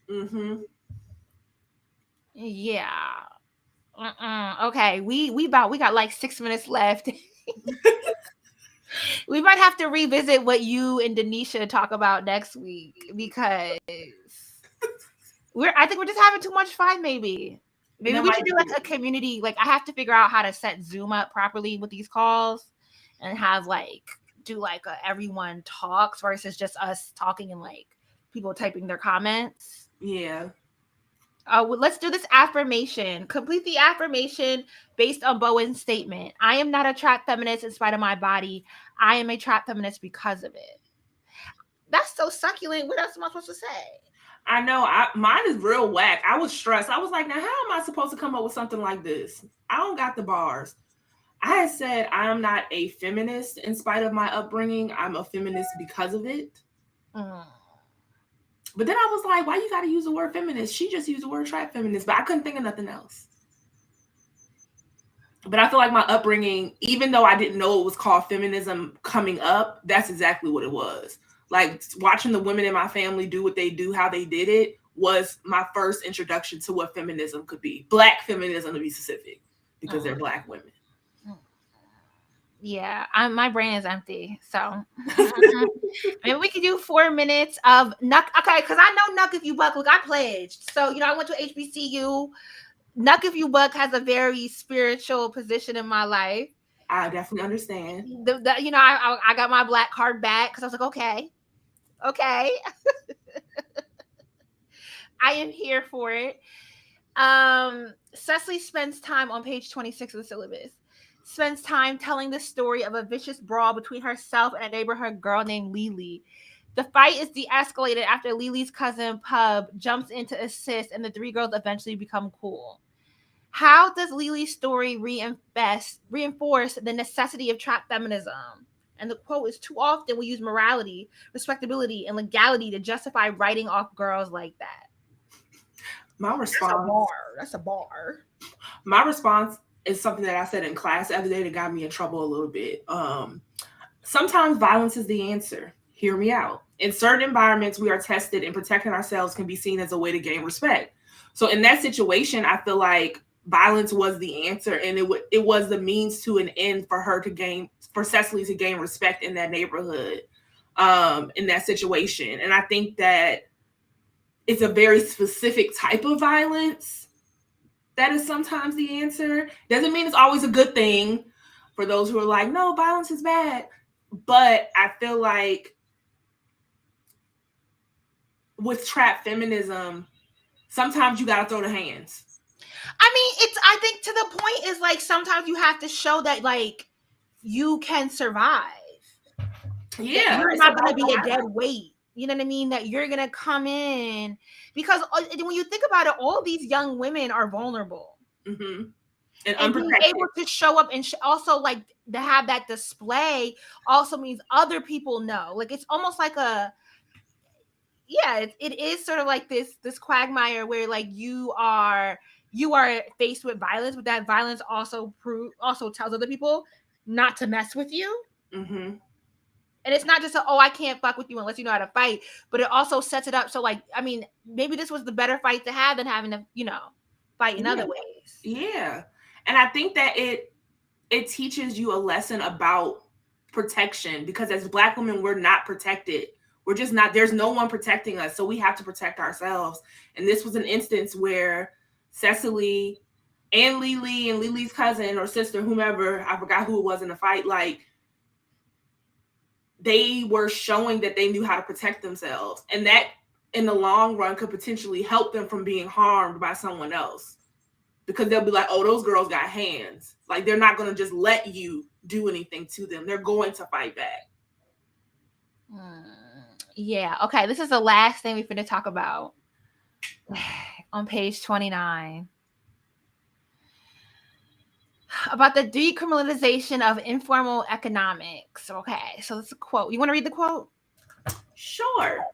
Mm-hmm. Yeah. Okay, we got like 6 minutes left. We might have to revisit what you and Denisha talk about next week, because I think we're just having too much fun. Maybe we should do like a community. Like I have to figure out how to set Zoom up properly with these calls and have like do like a everyone talks versus just us talking and like people typing their comments. Yeah. Let's do this affirmation. Complete the affirmation based on Bowen's statement. I am not a trap feminist in spite of my body. I am a trap feminist because of it. That's so succulent. What else am I supposed to say? I know. Mine is real whack. I was stressed. I was like, now how am I supposed to come up with something like this? I don't got the bars. I had said I am not a feminist in spite of my upbringing. I'm a feminist because of it. But then I was like, why you got to use the word feminist? She just used the word trap feminist, but I couldn't think of nothing else. But I feel like my upbringing, even though I didn't know it was called feminism coming up, that's exactly what it was. Like watching the women in my family do what they do, how they did it, was my first introduction to what feminism could be. Black feminism, to be specific, because they're Black women. Yeah, my brain is empty. So maybe we could do 4 minutes of Nuck. Okay, because I know Nuck If You Buck. Look, I pledged. So, I went to HBCU. Nuck If You Buck has a very spiritual position in my life. I definitely understand. I got my black card back because I was like, okay. I am here for it. Cecily spends time on page 26 of the syllabus. Spends time telling the story of a vicious brawl between herself and a neighborhood girl named Lily. The fight is de-escalated after Lily's cousin Pub jumps in to assist, and the three girls eventually become cool. How does Lily's story reinforce the necessity of trap feminism? And the quote is, too often we use morality, respectability, and legality to justify writing off girls like that. My response... That's a bar. My response is something that I said in class the other day that got me in trouble a little bit. Sometimes violence is the answer. Hear me out. In certain environments, we are tested, and protecting ourselves can be seen as a way to gain respect. So in that situation, I feel like violence was the answer, and it was the means to an end for Cecily to gain respect in that neighborhood, in that situation. And I think that it's a very specific type of violence that is sometimes the answer. Doesn't mean it's always a good thing for those who are like, no, violence is bad. But I feel like with trap feminism, sometimes you got to throw the hands. I think to the point is like, sometimes you have to show that like you can survive. Yeah. You're not going to be a dead weight. You know what I mean? That you're going to come in, because when you think about it, all these young women are vulnerable. Mm-hmm. And being able to show up and also like to have that display also means other people know. Like it's almost like it is sort of like this quagmire where like you are faced with violence, but that violence also tells other people not to mess with you. Mm-hmm. And it's not just I can't fuck with you unless you know how to fight, but it also sets it up so, like, I mean, maybe this was the better fight to have than having to, fight in other ways. Yeah. And I think that it teaches you a lesson about protection, because as Black women, we're not protected. We're just not, there's no one protecting us. So we have to protect ourselves. And this was an instance where Cecily and Lily and Lily's cousin or sister, whomever, I forgot who it was in the fight, like, they were showing that they knew how to protect themselves. And that in the long run could potentially help them from being harmed by someone else. Because they'll be like, oh, those girls got hands. Like, they're not going to just let you do anything to them. They're going to fight back. Yeah. Okay. This is the last thing we're going to talk about on page 29. About the decriminalization of informal economics. Okay. So it's a quote. You want to read the quote? Sure.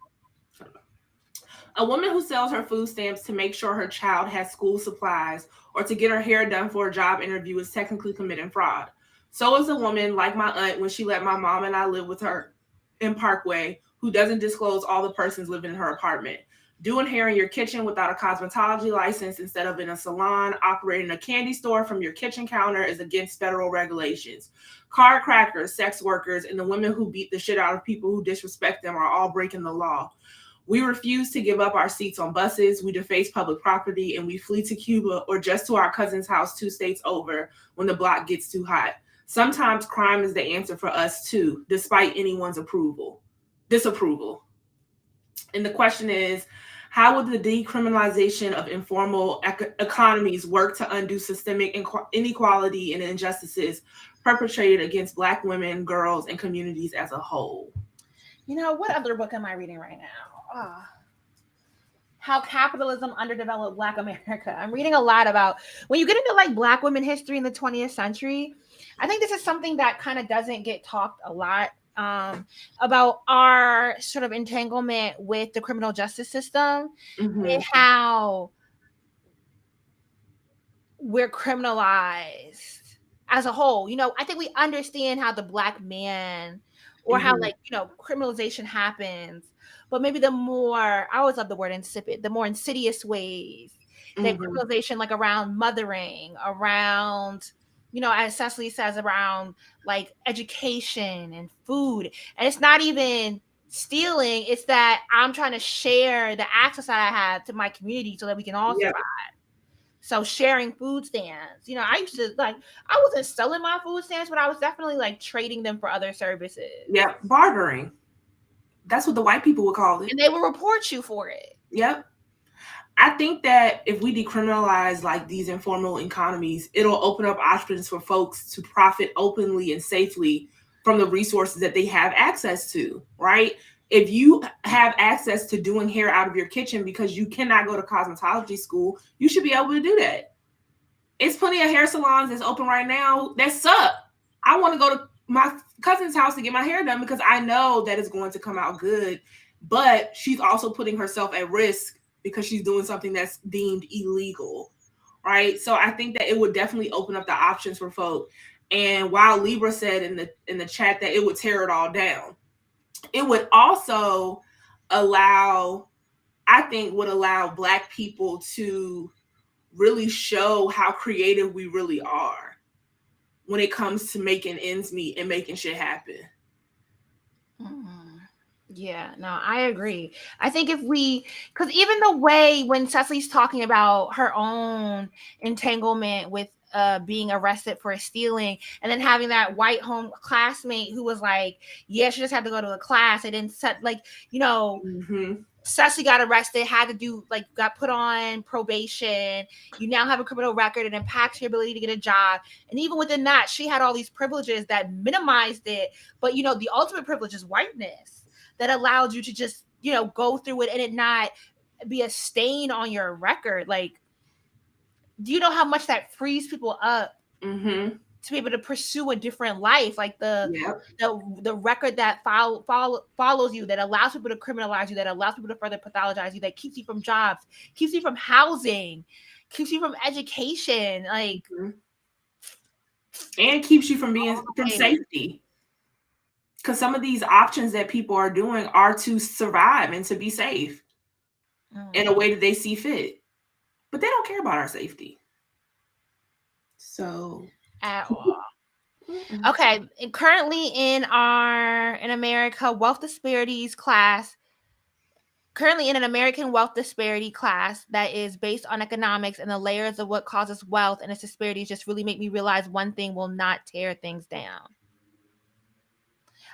A woman who sells her food stamps to make sure her child has school supplies or to get her hair done for a job interview is technically committing fraud. So is a woman like my aunt when she let my mom and I live with her in Parkway, who doesn't disclose all the persons living in her apartment. Doing hair in your kitchen without a cosmetology license instead of in a salon, operating a candy store from your kitchen counter is against federal regulations. Card crackers, sex workers, and the women who beat the shit out of people who disrespect them are all breaking the law. We refuse to give up our seats on buses, we deface public property, and we flee to Cuba or just to our cousin's house 2 states over when the block gets too hot. Sometimes crime is the answer for us too, despite anyone's disapproval. And the question is, how would the decriminalization of informal economies work to undo systemic inequality and injustices perpetrated against Black women, girls, and communities as a whole? What other book am I reading right now? How Capitalism Underdeveloped Black America. I'm reading a lot about, when you get into like Black women history in the 20th century, I think this is something that kind of doesn't get talked a lot about our sort of entanglement with the criminal justice system, and how we're criminalized as a whole. I think we understand how the Black man, or how, like, criminalization happens, but maybe the more, I always love the word insipid, the more insidious ways that criminalization, like around mothering, around, as Cecily says, around like education and food. And it's not even stealing, it's that I'm trying to share the access that I have to my community so that we can all survive. So sharing food stamps, I used to, like, I wasn't selling my food stamps, but I was definitely like trading them for other services. Yeah, bartering. That's what the white people would call it. And they will report you for it. Yep. I think that if we decriminalize like these informal economies, it'll open up options for folks to profit openly and safely from the resources that they have access to, right? If you have access to doing hair out of your kitchen because you cannot go to cosmetology school, you should be able to do that. It's plenty of hair salons that's open right now that suck. I want to go to my cousin's house to get my hair done because I know that it's going to come out good, but she's also putting herself at risk because she's doing something that's deemed illegal, right? So I think that it would definitely open up the options for folk. And while Libra said in the chat that it would tear it all down, it would also allow Black people to really show how creative we really are when it comes to making ends meet and making shit happen. Yeah, no, I agree. I think because even the way when Cecily's talking about her own entanglement with being arrested for stealing, and then having that white home classmate who was like, yeah, she just had to go to a class. They didn't set, like, Cecily got arrested, got put on probation. You now have a criminal record. It impacts your ability to get a job. And even within that, she had all these privileges that minimized it. But, the ultimate privilege is whiteness that allowed you to just, go through it and it not be a stain on your record. Like, do you know how much that frees people up to be able to pursue a different life? Like the record that follows you, that allows people to criminalize you, that allows people to further pathologize you, that keeps you from jobs, keeps you from housing, keeps you from education. Like, and keeps you from being from safety. Because some of these options that people are doing are to survive and to be safe in a way that they see fit. But they don't care about our safety. So at all. Okay, and currently in America wealth disparities class, currently in an American wealth disparity class that is based on economics and the layers of what causes wealth and its disparities just really make me realize one thing will not tear things down.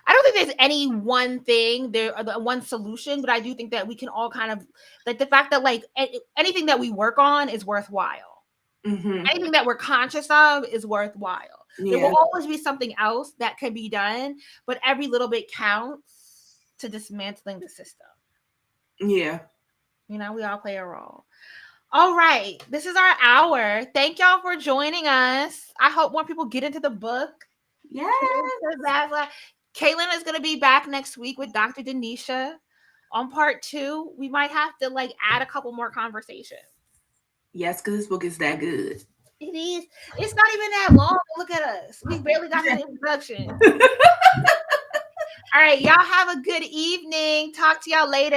I don't think there's any one thing, one solution, but I do think that we can all kind of, like, the fact that, like, anything that we work on is worthwhile. Anything that we're conscious of is worthwhile. There will always be something else that can be done, but every little bit counts to dismantling the system. Yeah. You know, we all play a role. All right. This is our hour. Thank y'all for joining us. I hope more people get into the book. Yeah. Kaylin is going to be back next week with Dr. Denisha on part 2. We might have to, like, add a couple more conversations. Yes, because this book is that good. It is. It's not even that long. Look at us. We barely got to the introduction. All right. Y'all have a good evening. Talk to y'all later.